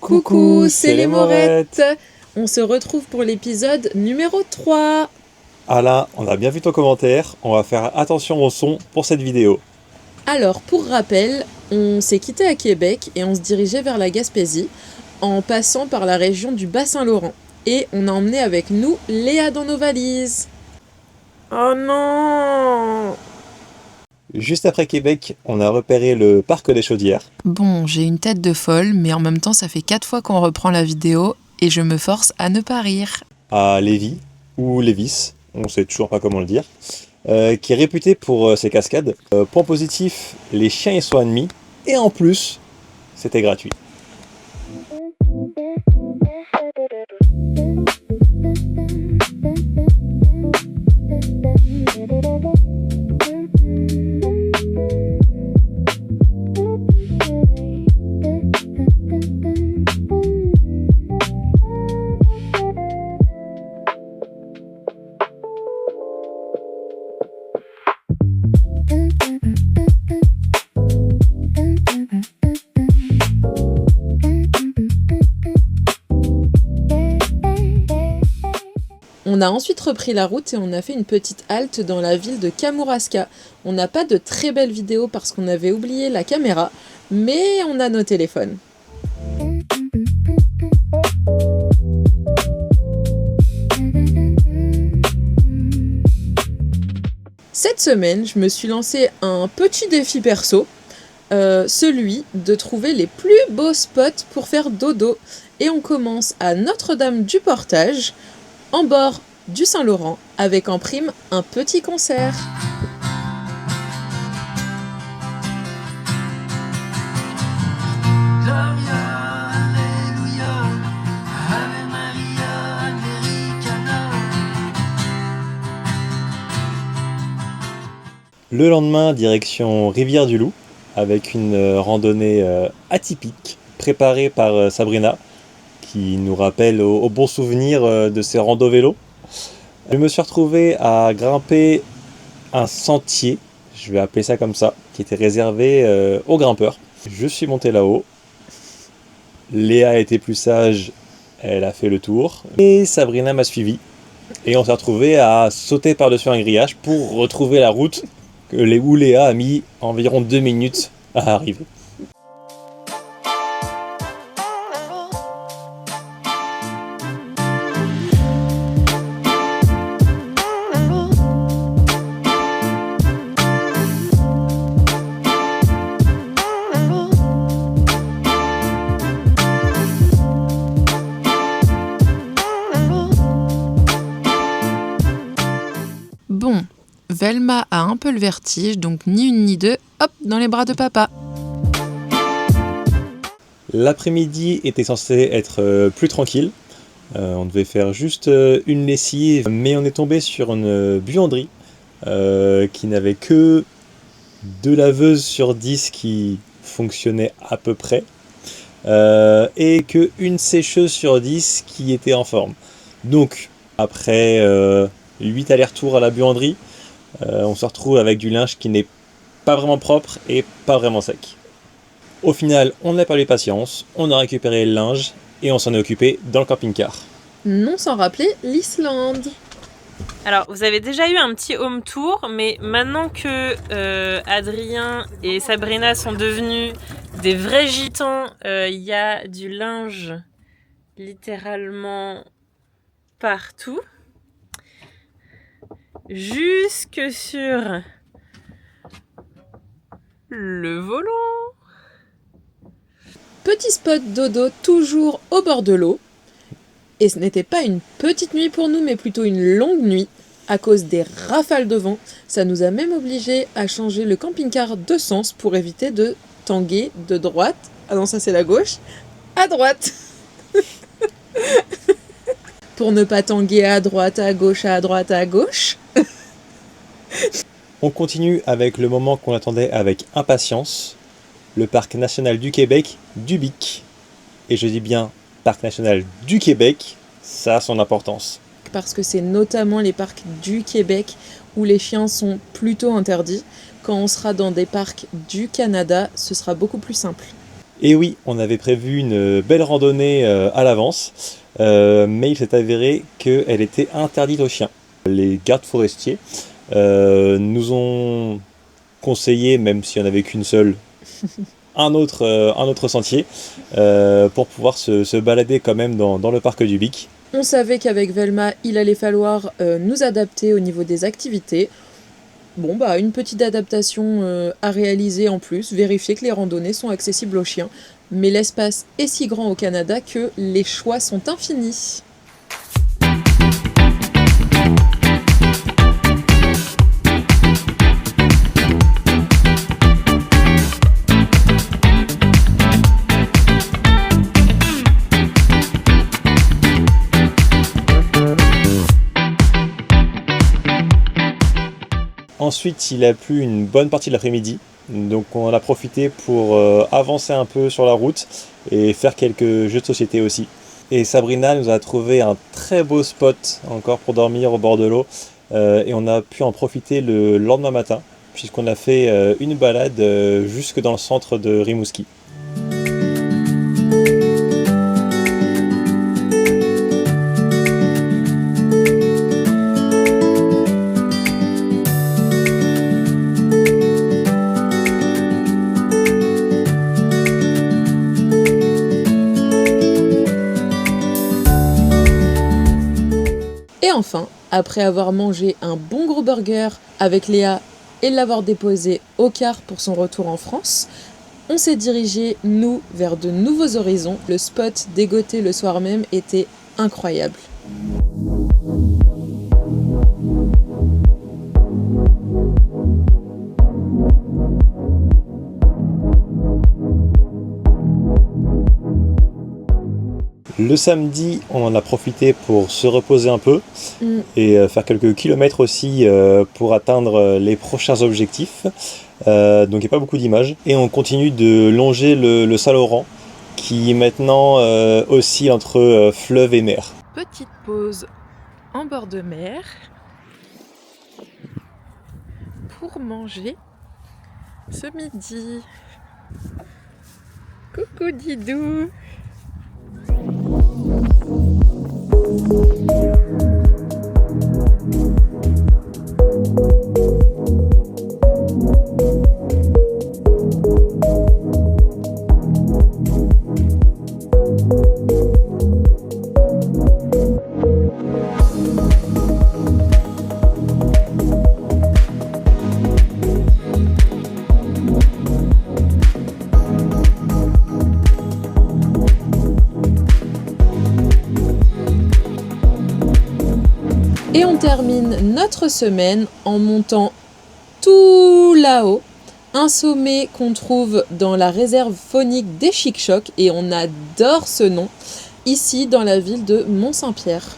Coucou, c'est les Morettes. On se retrouve pour l'épisode numéro 3. Ah là, on a bien vu ton commentaire, on va faire attention au son pour cette vidéo. Alors, pour rappel, on s'est quitté à Québec et on se dirigeait vers la Gaspésie en passant par la région du Bas-Saint-Laurent. Et on a emmené avec nous Léa dans nos valises. Oh non! Juste après Québec, on a repéré le parc des Chaudières. Bon, j'ai une tête de folle, mais en même temps, ça fait 4 fois qu'on reprend la vidéo et je me force à ne pas rire. À Lévis, ou Lévis, on sait toujours pas comment le dire, qui est réputé pour ses cascades. Point positif, les chiens y sont admis, et en plus, c'était gratuit. On a ensuite repris la route et on a fait une petite halte dans la ville de Kamouraska. On n'a pas de très belles vidéos parce qu'on avait oublié la caméra, mais on a nos téléphones. Cette semaine, je me suis lancé un petit défi perso, celui de trouver les plus beaux spots pour faire dodo. Et on commence à Notre-Dame-du-Portage, en bord du Saint-Laurent, avec en prime un petit concert. Le lendemain, direction Rivière-du-Loup, avec une randonnée atypique, préparée par Sabrina, qui nous rappelle au bon souvenir de ses randos vélo. Je me suis retrouvé à grimper un sentier, je vais appeler ça comme ça, qui était réservé aux grimpeurs. Je suis monté là-haut. Léa était plus sage, elle a fait le tour. Et Sabrina m'a suivi. Et on s'est retrouvé à sauter par-dessus un grillage pour retrouver la route où Léa a mis environ 2 minutes à arriver. Bon, Velma a un peu le vertige, donc ni une ni deux, hop, dans les bras de papa. L'après-midi était censé être plus tranquille. On devait faire juste une lessive, mais on est tombé sur une buanderie qui n'avait que 2 laveuses sur 10 qui fonctionnaient à peu près, et que une sécheuse sur 10 qui était en forme. Donc, après 8 allers-retours à la buanderie, on se retrouve avec du linge qui n'est pas vraiment propre et pas vraiment sec. Au final, on n'a pas eu patience, on a récupéré le linge et on s'en est occupé dans le camping-car. Non sans rappeler l'Islande. Alors, vous avez déjà eu un petit home tour, mais maintenant que Adrien et Sabrina sont devenus des vrais gitans, il y a du linge littéralement partout. Jusque sur le volant. Petit spot dodo toujours au bord de l'eau. Et ce n'était pas une petite nuit pour nous, mais plutôt une longue nuit. À cause des rafales de vent, ça nous a même obligés à changer le camping-car de sens pour éviter de tanguer de droite. Ah non, ça c'est la gauche. À droite. Pour ne pas tanguer à droite, à gauche, à droite, à gauche. On continue avec le moment qu'on attendait avec impatience, le parc national du Québec, du Bic. Et je dis bien parc national du Québec, ça a son importance. Parce que c'est notamment les parcs du Québec où les chiens sont plutôt interdits. Quand on sera dans des parcs du Canada, ce sera beaucoup plus simple. Et oui, on avait prévu une belle randonnée à l'avance, mais il s'est avéré qu'elle était interdite aux chiens. Les gardes forestiers nous ont conseillé, même s'il n'y en avait qu'une seule, un autre sentier pour pouvoir se balader quand même dans le parc du Bic. On savait qu'avec Velma, il allait falloir nous adapter au niveau des activités. Bon, bah, une petite adaptation à réaliser en plus, vérifier que les randonnées sont accessibles aux chiens. Mais l'espace est si grand au Canada que les choix sont infinis. Ensuite, il a plu une bonne partie de l'après-midi, donc on en a profité pour avancer un peu sur la route et faire quelques jeux de société aussi. Et Sabrina nous a trouvé un très beau spot encore pour dormir au bord de l'eau et on a pu en profiter le lendemain matin puisqu'on a fait une balade jusque dans le centre de Rimouski. Et enfin, après avoir mangé un bon gros burger avec Léa et l'avoir déposé au car pour son retour en France, on s'est dirigé, nous, vers de nouveaux horizons. Le spot dégoté le soir même était incroyable. Le samedi, on en a profité pour se reposer un peu et faire quelques kilomètres aussi pour atteindre les prochains objectifs. Donc il n'y a pas beaucoup d'images. Et on continue de longer le Saint-Laurent qui maintenant oscille entre fleuve et mer. Petite pause en bord de mer pour manger ce midi. Coucou Didou! Et on termine notre semaine en montant tout là-haut, un sommet qu'on trouve dans la réserve faunique des Chic-Chocs, et on adore ce nom, ici dans la ville de Mont-Saint-Pierre.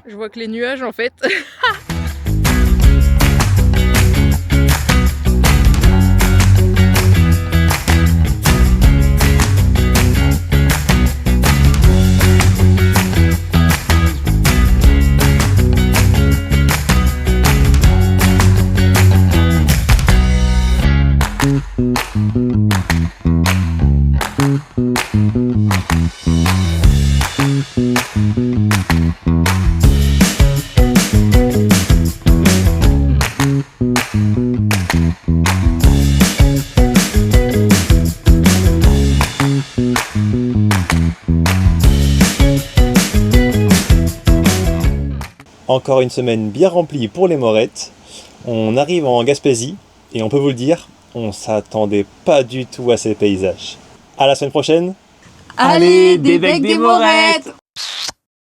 Je vois que les nuages en fait. Encore une semaine bien remplie pour les morettes. On arrive en Gaspésie et on peut vous le dire, on s'attendait pas du tout à ces paysages. À la semaine prochaine. Allez, des becs des morettes!